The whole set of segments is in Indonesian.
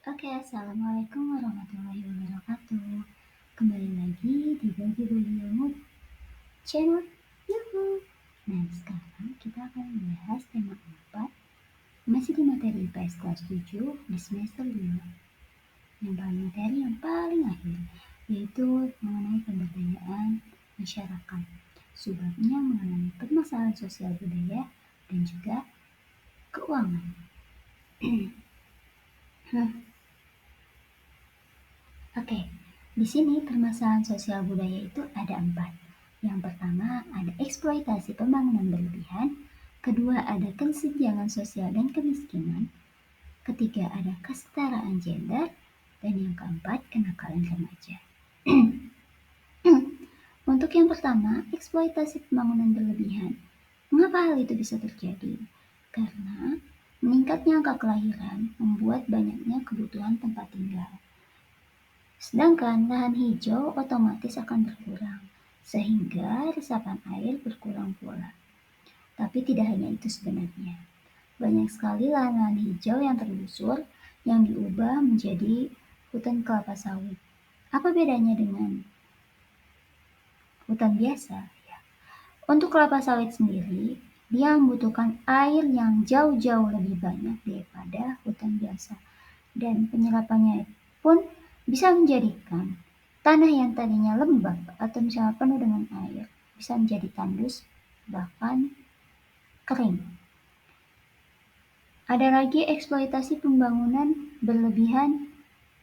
Oke, assalamualaikum warahmatullahi wabarakatuh. Kembali lagi di Bagi-Bagi Ilmu channel Yuhu. Nah, sekarang kita akan membahas tema 4, masih di materi IPS kelas 7 di semester 2. Yang paling materi yang paling akhir, yaitu mengenai pemberdayaan masyarakat. Subbabnya mengenai permasalahan sosial budaya dan juga keuangan. Oke, di sini permasalahan sosial budaya itu ada 4. Yang pertama ada eksploitasi pembangunan berlebihan, kedua ada kesenjangan sosial dan kemiskinan, ketiga ada kesetaraan gender, dan yang keempat kenakalan remaja. Untuk yang pertama, eksploitasi pembangunan berlebihan. Mengapa hal itu bisa terjadi? Karena meningkatnya angka kelahiran membuat banyaknya kebutuhan tempat tinggal. Sedangkan lahan hijau otomatis akan berkurang, sehingga resapan air berkurang pula. Tapi tidak hanya itu sebenarnya. Banyak sekali lahan-lahan hijau yang tergusur yang diubah menjadi hutan kelapa sawit. Apa bedanya dengan hutan biasa? Ya. Untuk kelapa sawit sendiri, dia membutuhkan air yang jauh-jauh lebih banyak daripada hutan biasa. Dan penyerapannya pun bisa menjadikan tanah yang tadinya lembab atau misalnya penuh dengan air bisa menjadi tandus, bahkan kering. Ada lagi eksploitasi pembangunan berlebihan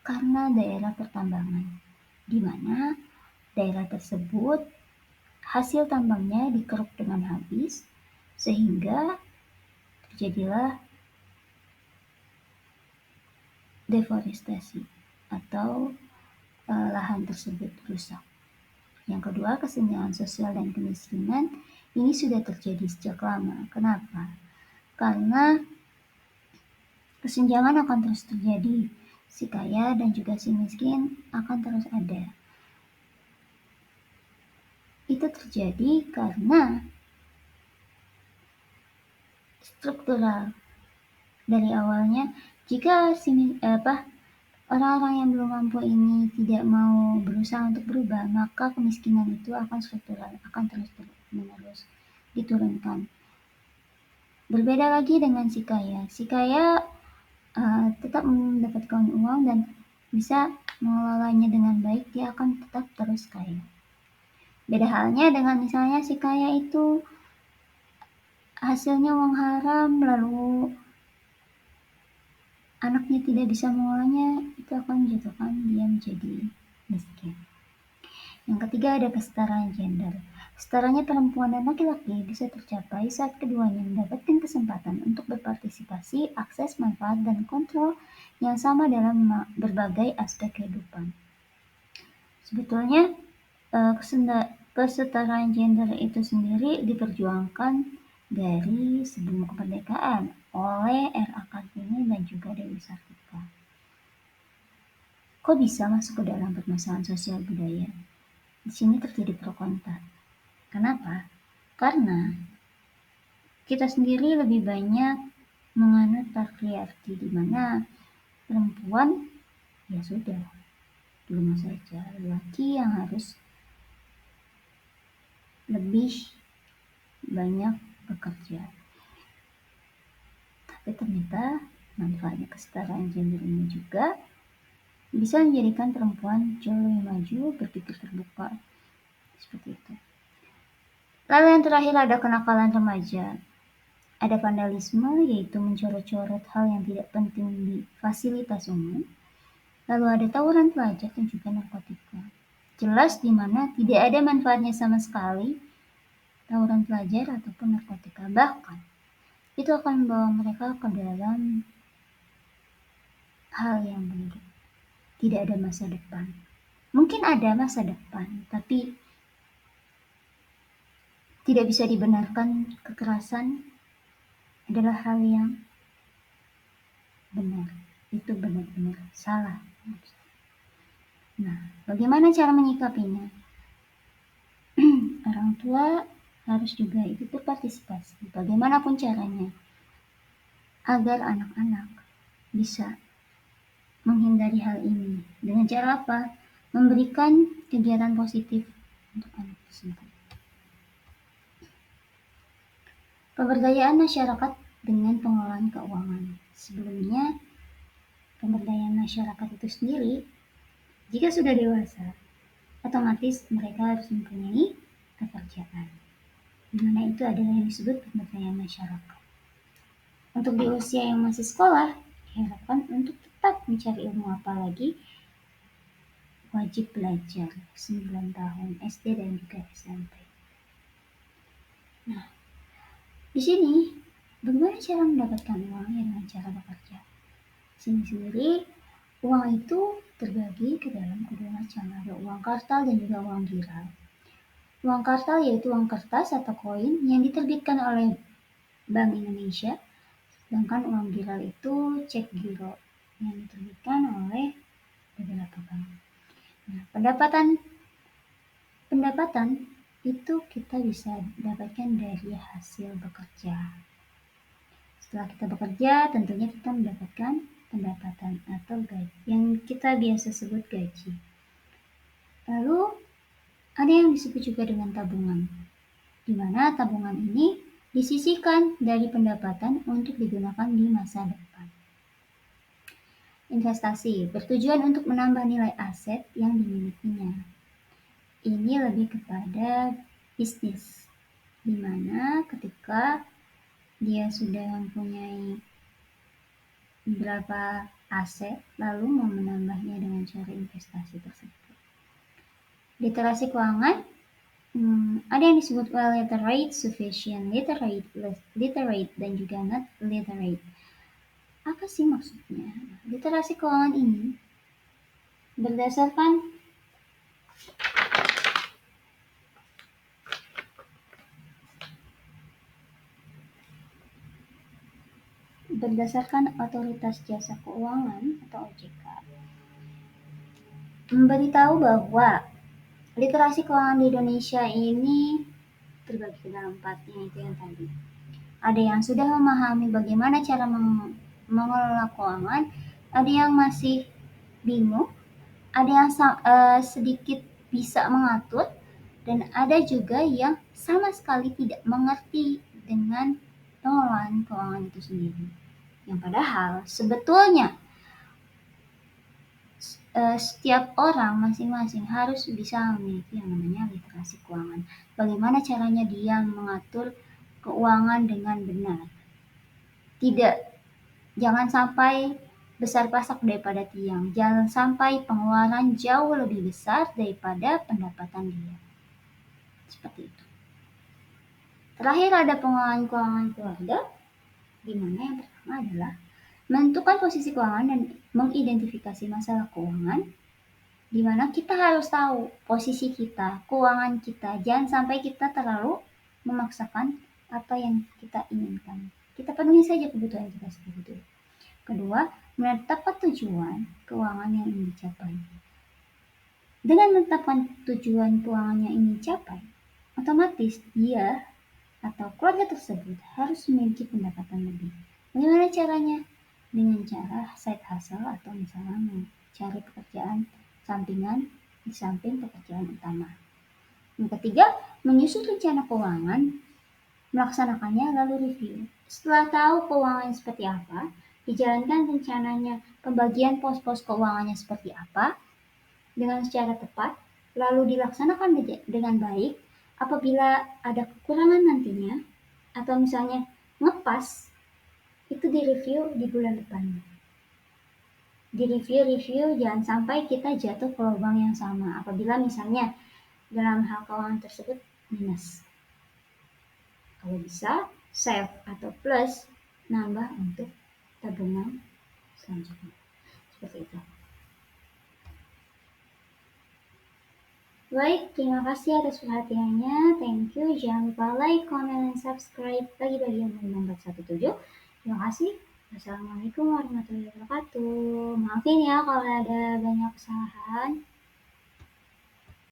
karena daerah pertambangan, di mana daerah tersebut hasil tambangnya dikeruk dengan habis, sehingga terjadilah deforestasi atau lahan tersebut rusak. Yang kedua, kesenjangan sosial dan kemiskinan ini sudah terjadi sejak lama. Kenapa? Karena kesenjangan akan terus terjadi. Si kaya dan juga si miskin akan terus ada. Itu terjadi karena struktural. Dari awalnya, jika orang-orang yang belum mampu ini tidak mau berusaha untuk berubah, maka kemiskinan itu akan struktural, akan terus-menerus diturunkan. Berbeda lagi dengan si kaya. Si kaya tetap mendapatkan uang dan bisa mengelolanya dengan baik, dia akan tetap terus kaya. Beda halnya dengan misalnya si kaya itu hasilnya uang haram, lalu anaknya tidak bisa mengolahnya, itu akan menjatuhkan dia menjadi miskin. Yang ketiga ada kesetaraan gender. Setaranya perempuan dan laki-laki bisa tercapai saat keduanya mendapatkan kesempatan untuk berpartisipasi, akses, manfaat, dan kontrol yang sama dalam berbagai aspek kehidupan. Sebetulnya kesetaraan gender itu sendiri diperjuangkan dari sebelum kemerdekaan oleh R.A. Kartini dan juga Dewi Sartika. Kok bisa masuk ke dalam permasalahan sosial budaya? Di sini terjadi pro kontra. Kenapa? Karena kita sendiri lebih banyak menganut patriarki, di mana perempuan ya sudah di rumah saja, laki yang harus lebih banyak bekerja. Tapi ternyata manfaatnya kesetaraan gender ini juga bisa menjadikan perempuan jauh lebih maju, berpikir terbuka, seperti itu. Lalu yang terakhir ada kenakalan remaja. Ada vandalisme, yaitu mencoret-coret hal yang tidak penting di fasilitas umum. Lalu ada tawuran pelajar dan juga narkotika. Jelas di mana tidak ada manfaatnya sama sekali tawuran pelajar ataupun narkotika. Bahkan itu akan membawa mereka ke dalam hal yang buruk. Tidak ada masa depan. Mungkin ada masa depan, tapi tidak bisa dibenarkan. Kekerasan adalah hal yang benar. Itu benar-benar salah. Nah, bagaimana cara menyikapinya? Orang tua harus juga ikut berpartisipasi, bagaimanapun caranya, agar anak-anak bisa menghindari hal ini. Dengan cara apa? Memberikan kegiatan positif untuk anak tersebut. Pemberdayaan masyarakat dengan pengelolaan keuangan. Sebelumnya, pemberdayaan masyarakat itu sendiri, jika sudah dewasa, otomatis mereka harus mempunyai pekerjaan. Di mana itu adalah yang disebut pemberdayaan masyarakat. Untuk di usia yang masih sekolah, diharapkan untuk tetap mencari ilmu, apalagi wajib belajar 9 tahun SD dan juga SMP. Nah, di sini bagaimana cara mendapatkan uang dengan cara bekerja? Di sini sendiri uang itu terbagi ke dalam kedua macam, ada uang kartal dan juga uang giral. Uang kartal yaitu uang kertas atau koin yang diterbitkan oleh Bank Indonesia, sedangkan uang giral itu cek giro yang diterbitkan oleh beberapa bank. Nah, pendapatan itu kita bisa dapatkan dari hasil bekerja. Setelah kita bekerja, tentunya kita mendapatkan pendapatan atau gaji yang kita biasa sebut gaji. Lalu ada yang disebut juga dengan tabungan, di mana tabungan ini disisihkan dari pendapatan untuk digunakan di masa depan. Investasi bertujuan untuk menambah nilai aset yang dimilikinya. Ini lebih kepada bisnis, di mana ketika dia sudah mempunyai beberapa aset, lalu mau menambahnya dengan cara investasi tersebut. Literasi keuangan, ada yang disebut well literate, sufficient literate, dan juga not literate. Apa sih maksudnya? Literasi keuangan ini berdasarkan Otoritas Jasa Keuangan atau OJK memberitahu bahwa literasi keuangan di Indonesia ini terbagi ke dalam 4, yaitu yang tadi. Ada yang sudah memahami bagaimana cara mengelola keuangan, ada yang masih bingung, ada yang sedikit bisa mengatur, dan ada juga yang sama sekali tidak mengerti dengan pengelolaan keuangan itu sendiri. Yang padahal sebetulnya setiap orang masing-masing harus bisa memiliki yang namanya literasi keuangan. Bagaimana caranya dia mengatur keuangan dengan benar. Jangan sampai besar pasak daripada tiang. Jangan sampai pengeluaran jauh lebih besar daripada pendapatan dia. Seperti itu. Terakhir ada pengelolaan keuangan keluarga, di mana yang pertama adalah menentukan posisi keuangan dan mengidentifikasi masalah keuangan, di mana kita harus tahu posisi kita, keuangan kita. Jangan sampai kita terlalu memaksakan apa yang kita inginkan. Kita penuhi saja kebutuhan kita seperti itu. Kedua, menetapkan tujuan keuangan yang ingin dicapai. Dengan menetapkan tujuan keuangan yang ingin dicapai, otomatis dia atau keluarga tersebut harus memiliki pendapatan lebih. Bagaimana caranya? Dengan cara side hustle atau misalnya mencari pekerjaan sampingan di samping pekerjaan utama. Yang ketiga, menyusun rencana keuangan, melaksanakannya lalu review. Setelah tahu keuangan seperti apa, dijalankan rencananya, pembagian pos-pos keuangannya seperti apa dengan secara tepat, lalu dilaksanakan dengan baik. Apabila ada kekurangan nantinya, atau misalnya ngepas, itu direview di bulan depannya. Direview, jangan sampai kita jatuh ke lubang yang sama. Apabila misalnya dalam hal keuangan tersebut minus, kalau bisa save atau plus, nambah untuk tabungan selanjutnya. Seperti itu. Baik, terima kasih atas perhatiannya. Thank you. Jangan lupa like, comment, dan subscribe bagi yang belum 417. Terima kasih. Wassalamualaikum warahmatullahi wabarakatuh. Maafin ya kalau ada banyak kesalahan.